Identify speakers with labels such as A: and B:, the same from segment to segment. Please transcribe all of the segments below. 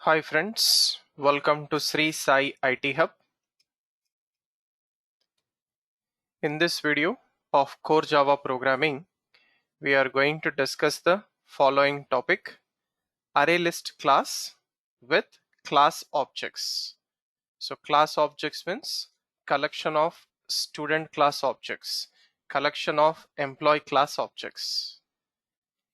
A: Hi friends, welcome to Sri Sai IT Hub. In this video of Core Java Programming, we are going to discuss the following topic: ArrayList class with class objects. So class objects means collection of student class objects, collection of employee class objects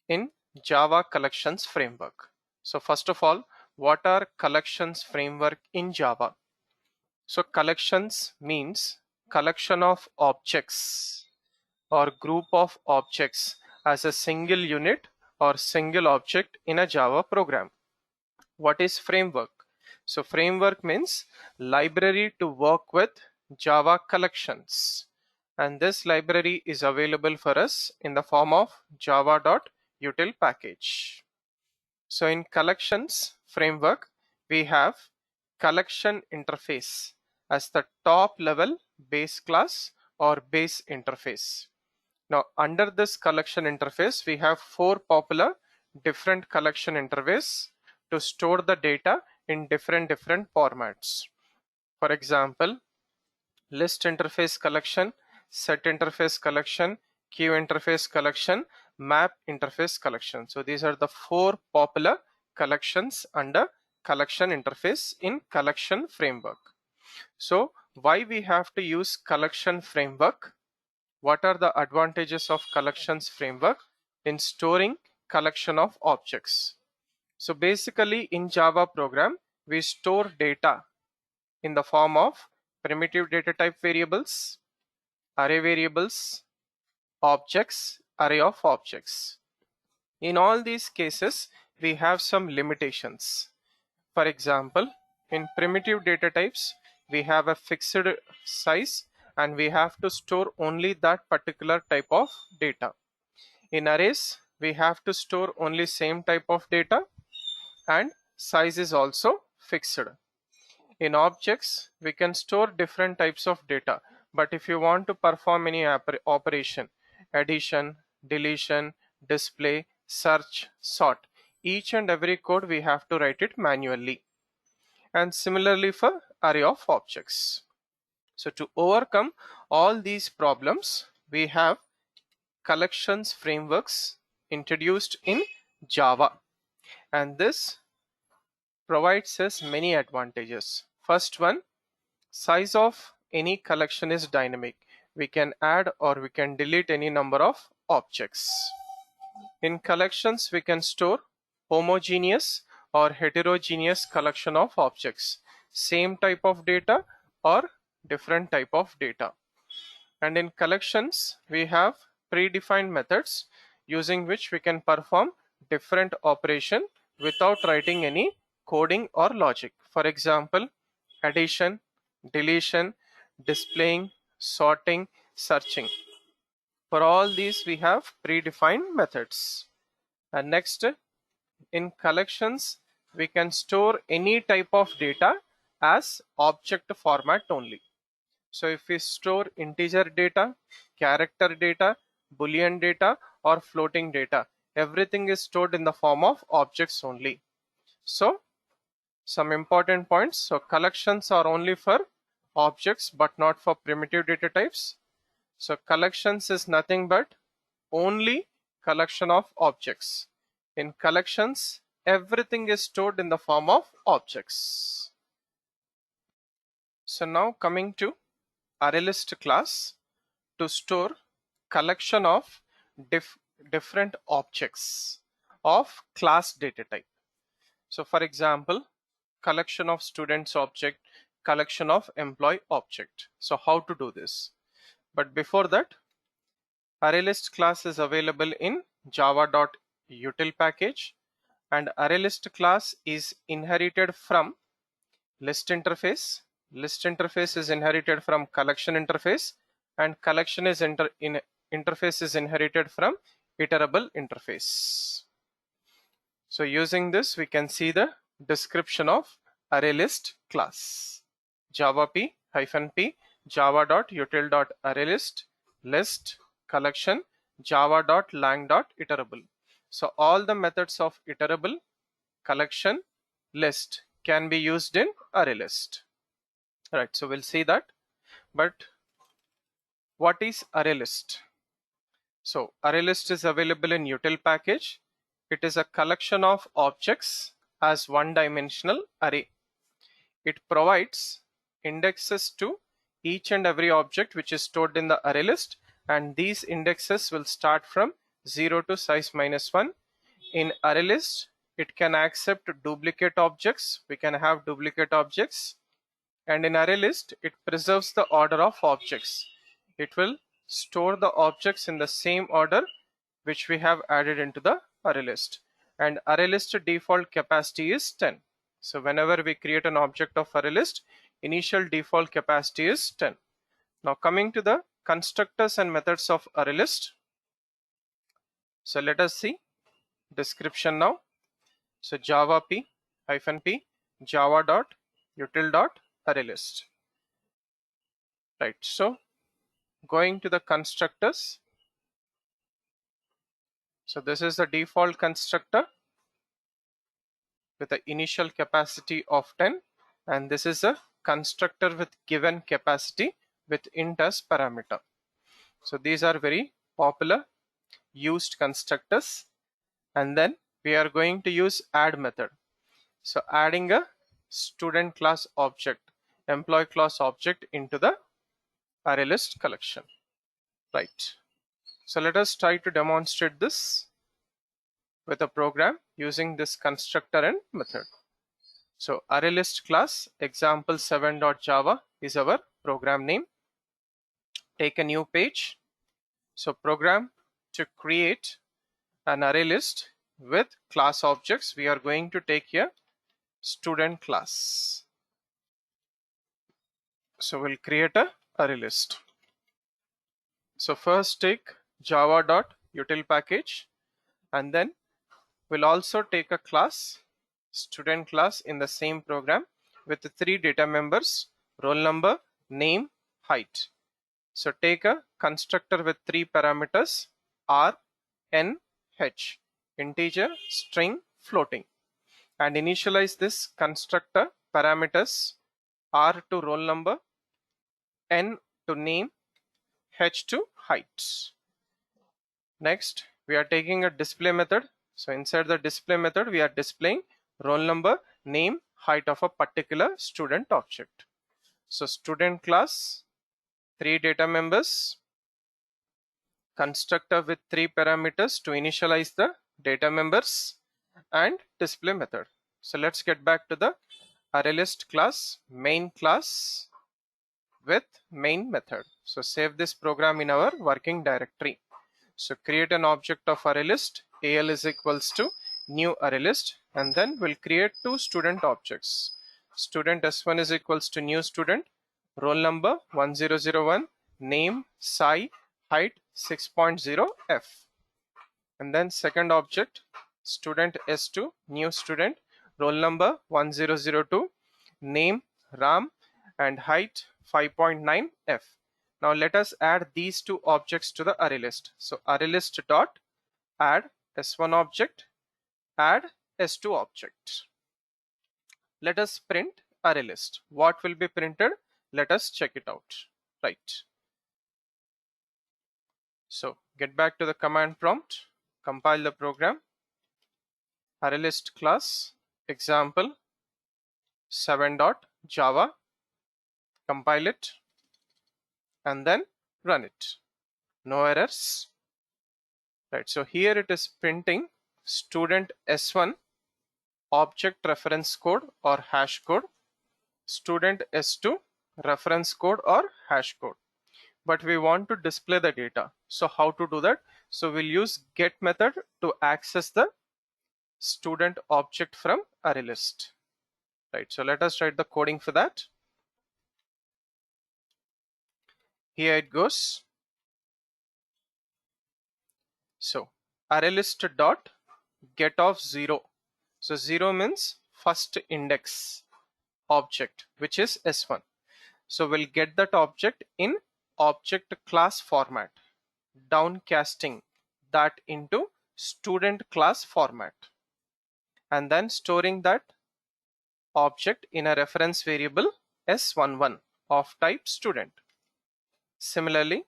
A: in Java Collections Framework. So first of all, what are collections framework in Java? So collections means collection of objects or group of objects as a single unit or single object in a Java program. What is framework? So framework means library to work with Java collections. And this library is available for us in the form of java.util package. So in collections framework, we have collection interface as the top level base class or base interface. Now under this collection interface, we have four popular different collection interface to store the data in different formats. For example, list interface collection, set interface collection, queue interface collection, map interface collection. So these are the four popular collections under collection interface in collection framework. So why we have to use collection framework? What are the advantages of collections framework in storing collection of objects? So basically in Java program, we store data in the form of primitive data type variables, array variables, objects, array of objects. In all these cases, we have some limitations. For example, in primitive data types, we have a fixed size and we have to store only that particular type of data. In arrays, we have to store only same type of data and size is also fixed. In objects, we can store different types of data, but if you want to perform any operation, addition, deletion, display, search, sort, each and every code we have to write it manually. And similarly for array of objects. So to overcome all these problems, we have collections frameworks introduced in Java, and this provides us many advantages. First one, size of any collection is dynamic. We can add or we can delete any number of objects. In collections, we can store homogeneous or heterogeneous collection of objects, same type of data or different type of data. And in collections, we have predefined methods using which we can perform different operation without writing any coding or logic. For example, addition, deletion, displaying, sorting, searching. For all these, we have predefined methods. And next, in collections, we can store any type of data as object format only. So if we store integer data, character data, boolean data, or floating data, everything is stored in the form of objects only. So some important points. So collections are only for objects but not for primitive data types. So collections is nothing but only collection of objects. In collections, everything is stored in the form of objects. So now coming to ArrayList class to store collection of different objects of class data type. So for example, collection of students object, collection of employee object. So how to do this? But before that, ArrayList class is available in java.util package, and ArrayList class is inherited from list interface. List interface is inherited from collection interface, and collection is interface is inherited from iterable interface. So using this, we can see the description of ArrayList class. Java p-p java.util.arraylist list collection java.lang.iterable. So all the methods of iterable, collection, list can be used in array list. Right, so we'll see that. But what is array list? So array list is available in util package. It is a collection of objects as one-dimensional array. It provides indexes to each and every object which is stored in the array list, and these indexes will start from 0 to size -1. In array list, it can accept duplicate objects. We can have duplicate objects, and in array list, it preserves the order of objects. It will store the objects in the same order which we have added into the array list. And array list default capacity is 10. So whenever we create an object of array list, initial default capacity is 10. Now coming to the constructors and methods of array list. So let us see description now. So java p java.util.arraylist. Right, so going to the constructors. So this is the default constructor with the initial capacity of 10, and this is a constructor with given capacity with int as parameter. So these are very popular used constructors. And then we are going to use add method. So adding a student class object, employee class object into the array list collection. Right, so let us try to demonstrate this with a program using this constructor and method. So array list class example7.java is our program name. Take a new page. So program to create an array list with class objects. We are going to take here student class. So we'll create a array list. So first take java.util package, and then we'll also take a class, student class, in the same program with the 3 data members: roll number, name, height. So take a constructor with 3 parameters: r, n, h, integer, string, floating, and initialize this constructor parameters: r to roll number, n to name, h to height. Next, we are taking a display method. So inside the display method, we are displaying roll number, name, height of a particular student object. So student class, 3 data members, constructor with 3 parameters to initialize the data members, and display method. So let's get back to the array list class, main class with main method. So save this program in our working directory. So create an object of array list, al is equals to new array list, and then we'll create 2 student objects. Student s1 is equals to new student, roll number 1001, name, psi, height 6.0f. And then second object, student s2, new student, roll number 1002, name, ram, and height 5.9f. Now let us add these 2 objects to the array list. So array list dot add s1 object, add s2 object. Let us print array list. What will be printed? Let us check it out. Right. So get back to the command prompt, compile the program, array list class example 7.java, compile it, and then run it. No errors. Right, so here it is printing student s1 object reference code or hash code, student s2 reference code or hash code, but we want to display the data. So how to do that? So we'll use get method to access the student object from array list. Right, so let us write the coding for that. Here it goes. So array list dot get of 0. So 0 means first index object, which is s1. So we'll get that object in object class format, downcasting that into student class format, and then storing that object in a reference variable s11 of type student. Similarly,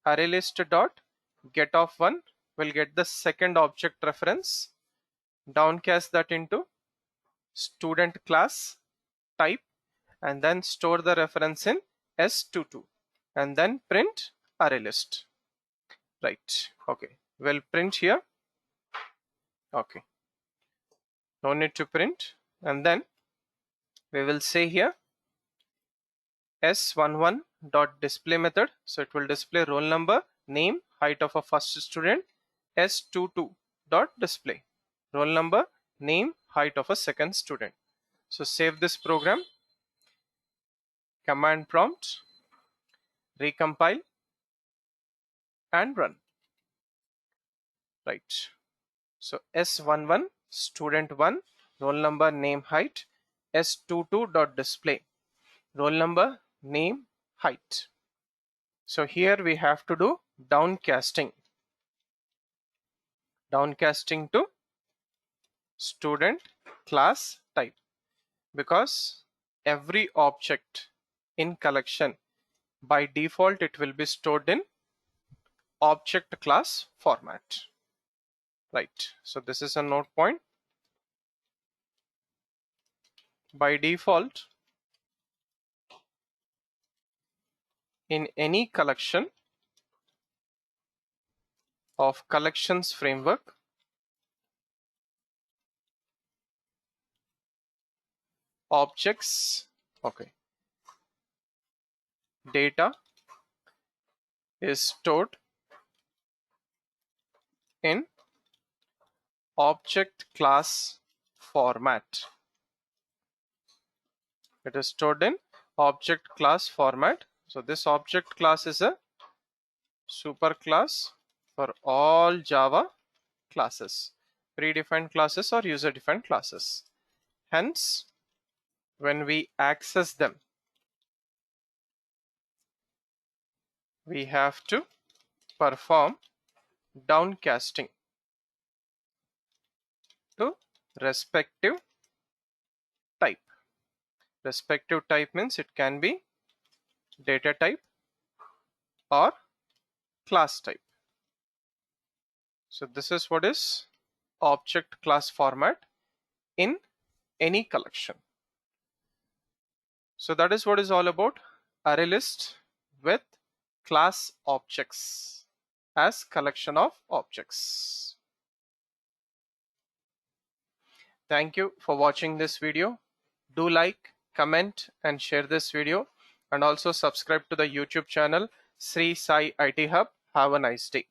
A: ArrayList dot get of 1 will get the second object reference, downcast that into student class type, and then store the reference in s22 and then print ArrayList. Right, okay, we'll print here. Okay, no need to print, and then we will say here s11 dot display method, so it will display roll number, name, height of a first student. S22 dot display roll number, name, height of a second student. So save this program, command prompt, recompile and run. Right, so s11 student 1 roll number, name, height. S22 dot display roll number, name, height. So here we have to do downcasting to student class type, because every object in collection by default it will be stored in object class format. Right, so this is a note point. By default, in any collection of collections framework, objects, okay, data is stored in object class format. It is stored in object class format. So this object class is a super class for all Java classes, predefined classes or user defined classes. Hence, when we access them, we have to perform downcasting to respective type. Respective type means it can be data type or class type. So this is what is object class format in any collection. So that is what is all about ArrayList with class objects as collection of objects. Thank you for watching this video. Do like, comment and share this video, and also subscribe to the YouTube channel Sri Sai IT Hub. Have a nice day.